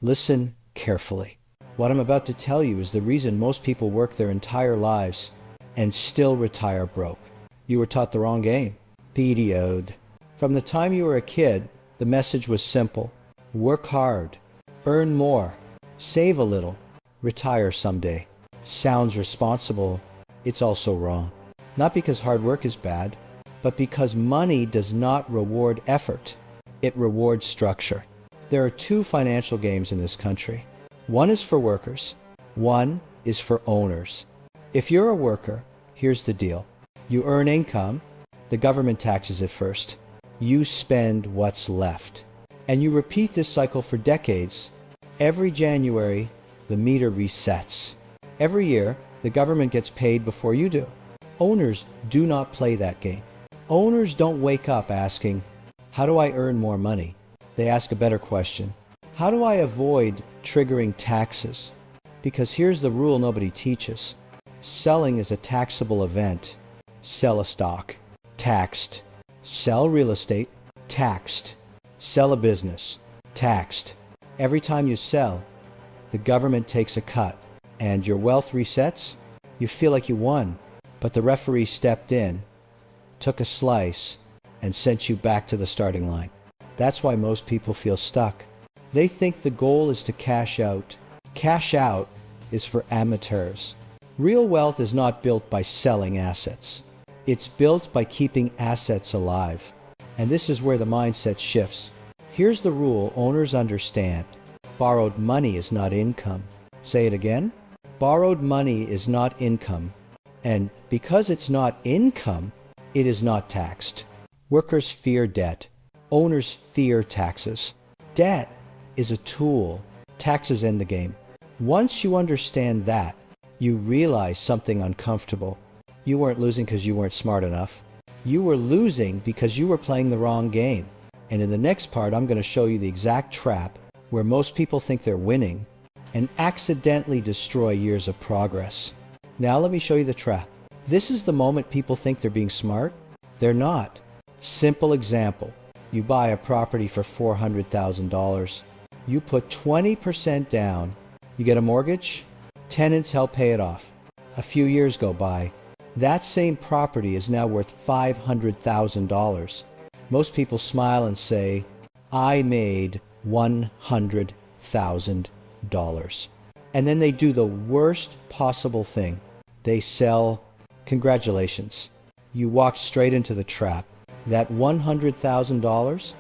Listen carefully. What I'm about to tell you is the reason most people work their entire lives and still retire broke. You were taught the wrong game. PDO'd. From the time you were a kid, the message was simple. Work hard. Earn more. Save a little. Retire someday. Sounds responsible. It's also wrong. Not because hard work is bad, but because money does not reward effort. It rewards structure. There are two financial games in this country. One is for workers. One is for owners. If you're a worker, here's the deal. You earn income. The government taxes it first. You spend what's left. And you repeat this cycle for decades. Every January, the meter resets. Every year, the government gets paid before you do. Owners do not play that game. Owners don't wake up asking, how do I earn more money? They ask a better question. How do I avoid triggering taxes? Because here's the rule nobody teaches. Selling is a taxable event. Sell a stock. Taxed. Sell real estate. Taxed. Sell a business. Taxed. Every time you sell, the government takes a cut, and your wealth resets. You feel like you won, but the referee stepped in, took a slice, and sent you back to the starting line. That's why most people feel stuck. They think the goal is to cash out. Cash out is for amateurs. Real wealth is not built by selling assets. It's built by keeping assets alive. And this is where the mindset shifts. Here's the rule owners understand. Borrowed money is not income. Say it again. Borrowed money is not income. And because it's not income, it is not taxed. Workers fear debt. Owners fear taxes. Debt is a tool. Taxes end the game. Once you understand that, you realize something uncomfortable. You weren't losing because you weren't smart enough. You were losing because you were playing the wrong game. And in the next part, I'm going to show you the exact trap where most people think they're winning and accidentally destroy years of progress. Now let me show you the trap. This is the moment people think they're being smart. They're not. Simple example. You buy a property for $400,000. You put 20% down. You get a mortgage. Tenants help pay it off. A few years go by. That same property is now worth $500,000. Most people smile and say, I made $100,000. And then they do the worst possible thing. They sell. Congratulations. You walk straight into the trap. That $100,000,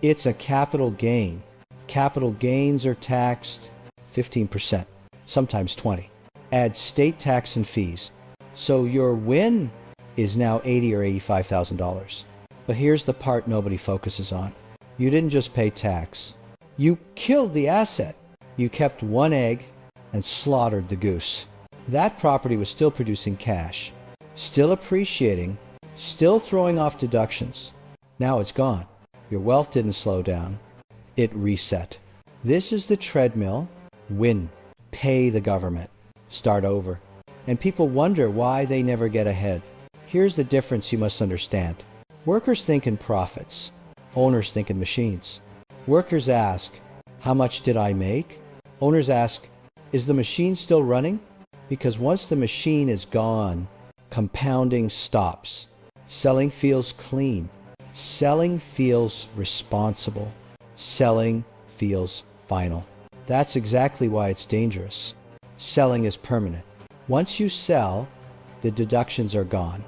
it's a capital gain. Capital gains are taxed 15%, sometimes 20%. Add state tax and fees. So your win is now $80,000 or $85,000. But here's the part nobody focuses on. You didn't just pay tax. You killed the asset. You kept one egg and slaughtered the goose. That property was still producing cash, still appreciating, still throwing off deductions. Now it's gone. Your wealth didn't slow down. It reset. This is the treadmill. Win. Pay the government. Start over. And people wonder why they never get ahead. Here's the difference you must understand. Workers think in profits. Owners think in machines. Workers ask, how much did I make? Owners ask, is the machine still running? Because once the machine is gone, compounding stops. Selling feels clean. Selling feels responsible. Selling feels final. That's exactly why it's dangerous. Selling is permanent. Once you sell, the deductions are gone.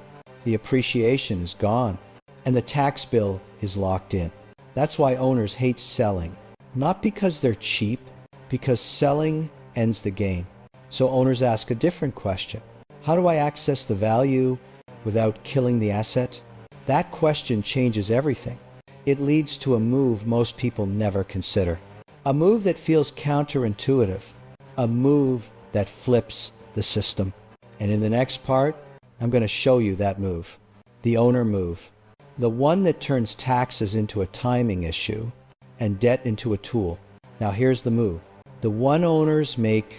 The appreciation is gone. And the tax bill is locked in. That's why owners hate selling. Not because they're cheap, because selling ends the game. So owners ask a different question. How do I access the value without killing the asset? That question changes everything. It leads to a move most people never consider. A move that feels counterintuitive. A move that flips the system. And in the next part, I'm going to show you that move. The owner move. The one that turns taxes into a timing issue and debt into a tool. Now here's the move. The one owners make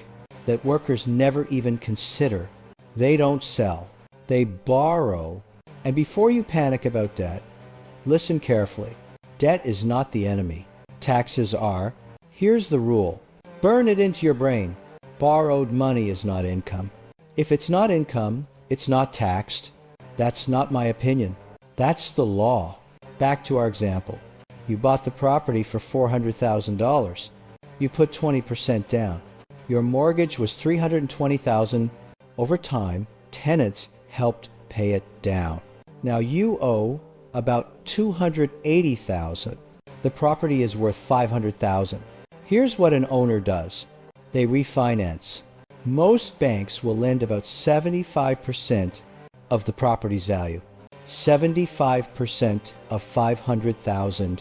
that workers never even consider. They don't sell. They borrow. And before you panic about debt, listen carefully. Debt is not the enemy. Taxes are. Here's the rule. Burn it into your brain. Borrowed money is not income. If it's not income, it's not taxed. That's not my opinion. That's the law. Back to our example. You bought the property for $400,000. You put 20% down. Your mortgage was $320,000. Over time, tenants helped pay it down. Now you owe about $280,000. The property is worth $500,000. Here's what an owner does. They refinance. Most banks will lend about 75% of the property's value. 75% of $500,000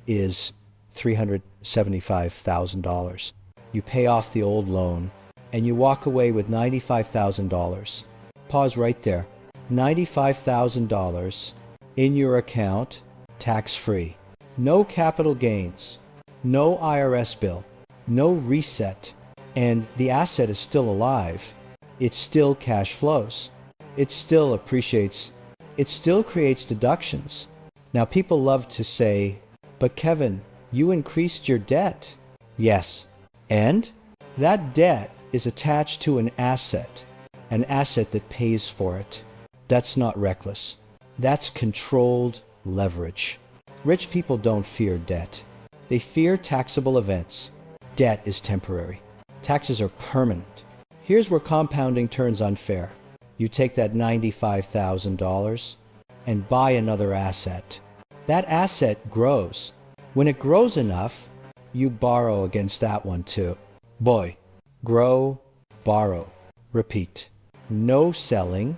is $375,000. You pay off the old loan and you walk away with $95,000. Pause right there. $95,000 in your account, tax-free. No capital gains, no IRS bill, no reset, and the asset is still alive. It still cash flows. It still appreciates. It still creates deductions. Now people love to say, but Kevin, you increased your debt. Yes, and that debt is attached to an asset that pays for it. That's not reckless. That's controlled leverage. Rich people don't fear debt. They fear taxable events. Debt is temporary. Taxes are permanent. Here's where compounding turns unfair. You take that $95,000 and buy another asset. That asset grows. When it grows enough, you borrow against that one too. Boy, grow, borrow, repeat. No selling,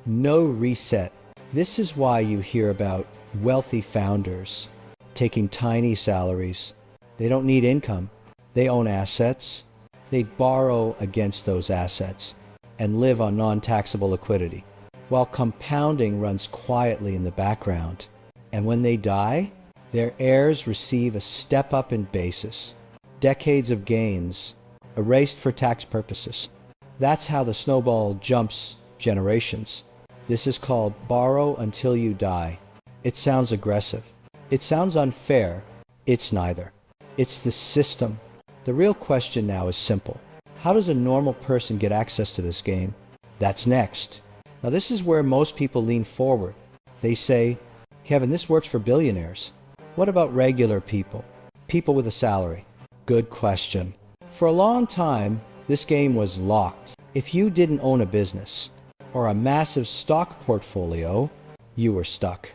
no reset. This is why you hear about wealthy founders taking tiny salaries. They don't need income. They own assets. They borrow against those assets and live on non-taxable liquidity, while compounding runs quietly in the background. And when they die, their heirs receive a step up in basis, decades of gains erased for tax purposes. That's how the snowball jumps generations. This is called borrow until you die. It sounds aggressive. It sounds unfair. It's neither. It's the system. The real question now is simple. How does a normal person get access to this game? That's next. Now this is where most people lean forward. They say, Kevin, this works for billionaires. What about regular people? People with a salary? Good question. For a long time, this game was locked. If you didn't own a business or a massive stock portfolio, you were stuck.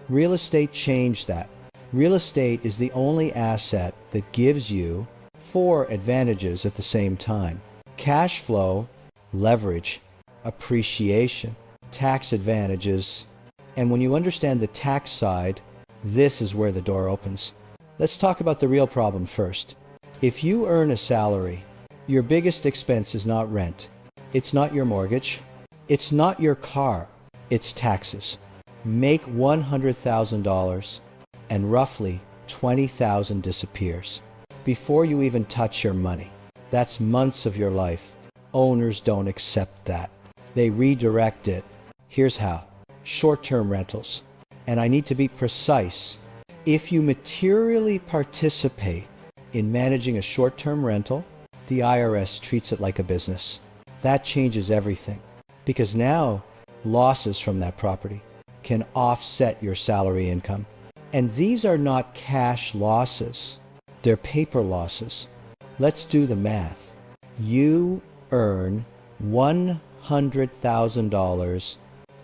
Real estate changed that. Real estate is the only asset that gives you 4 advantages at the same time: cash flow, leverage, appreciation, tax advantages. And when you understand the tax side, this is where the door opens. Let's talk about the real problem first. If you earn a salary, your biggest expense is not rent. It's not your mortgage. It's not your car. It's taxes. Make $100,000 and roughly $20,000 disappears before you even touch your money. That's months of your life. Owners don't accept that. They redirect it. Here's how. Short-term rentals. And I need to be precise. If you materially participate in managing a short-term rental, the IRS treats it like a business. That changes everything, because now losses from that property can offset your salary income. And these are not cash losses. They're paper losses. Let's do the math. You earn $100,000.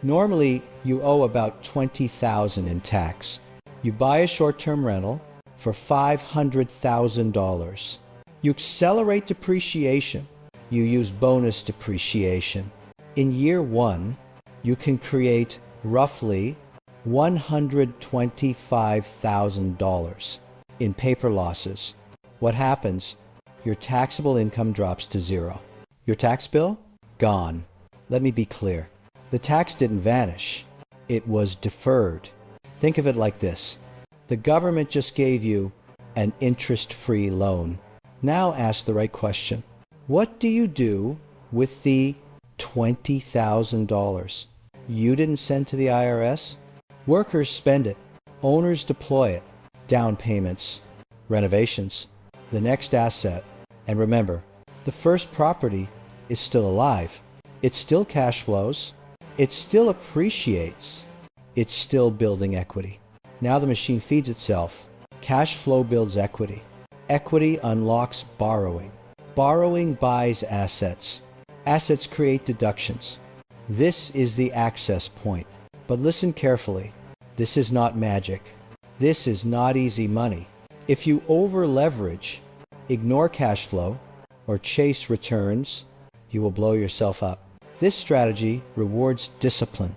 Normally, you owe about $20,000 in tax. You buy a short-term rental for $500,000. You accelerate depreciation. You use bonus depreciation. In year 1, you can create roughly $125,000 in paper losses. What happens? Your taxable income drops to 0. Your tax bill? Gone. Let me be clear. The tax didn't vanish. It was deferred. Think of it like this. The government just gave you an interest-free loan. Now ask the right question. What do you do with the $20,000 you didn't send to the IRS? Workers spend it. Owners deploy it. Down payments. Renovations. The next asset. And remember, the first property is still alive. It still cash flows. It still appreciates. It's still building equity. Now the machine feeds itself. Cash flow builds equity. Equity unlocks borrowing. Borrowing buys assets. Assets create deductions. This is the access point. But listen carefully. This is not magic. This is not easy money. If you over-leverage, ignore cash flow, or chase returns, you will blow yourself up. This strategy rewards discipline.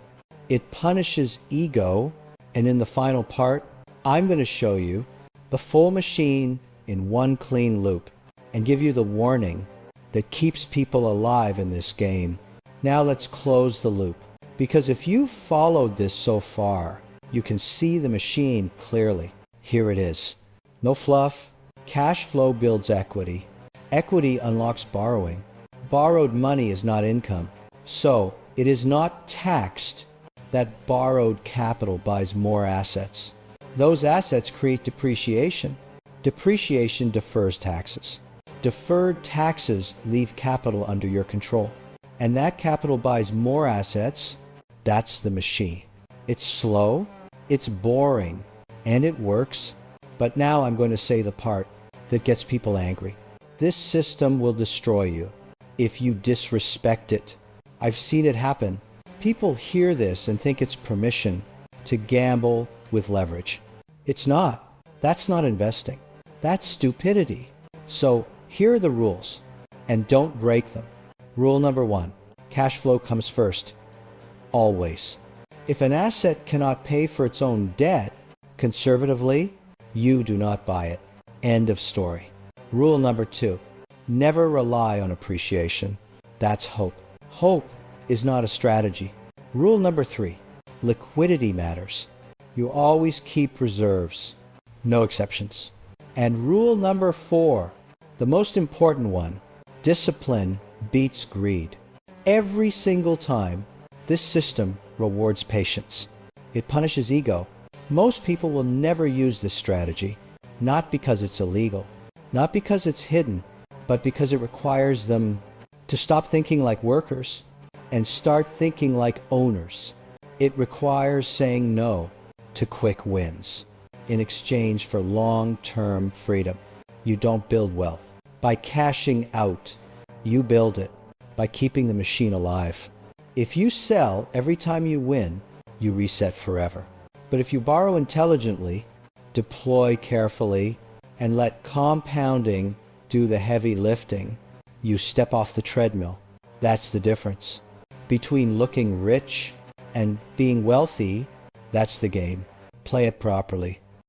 It punishes ego, and in the final part, I'm going to show you the full machine in one clean loop and give you the warning that keeps people alive in this game. Now let's close the loop, because if you followed this so far, you can see the machine clearly. Here it is. No fluff. Cash flow builds equity. Equity unlocks borrowing. Borrowed money is not income. So it is not taxed that borrowed capital buys more assets. Those assets create depreciation. Depreciation defers taxes. Deferred taxes leave capital under your control. And that capital buys more assets. That's the machine. It's slow, it's boring, and it works. But now I'm going to say the part that gets people angry. This system will destroy you if you disrespect it. I've seen it happen. People hear this and think it's permission to gamble with leverage. It's not. That's not investing. That's stupidity. So here are the rules, and don't break them. Rule number 1, cash flow comes first. Always. If an asset cannot pay for its own debt, conservatively, you do not buy it. End of story. Rule number 2, never rely on appreciation. That's hope. Hope is not a strategy. Rule number 3, liquidity matters. You always keep reserves. No exceptions. And rule number 4, the most important one, discipline beats greed. Every single time, this system rewards patience. It punishes ego. Most people will never use this strategy, not because it's illegal, not because it's hidden, but because it requires them to stop thinking like workers and start thinking like owners. It requires saying no to quick wins in exchange for long-term freedom. You don't build wealth by cashing out. You build it by keeping the machine alive. If you sell every time you win, you reset forever. But if you borrow intelligently, deploy carefully, and let compounding do the heavy lifting, you step off the treadmill. That's the difference. Between looking rich and being wealthy, that's the game. Play it properly.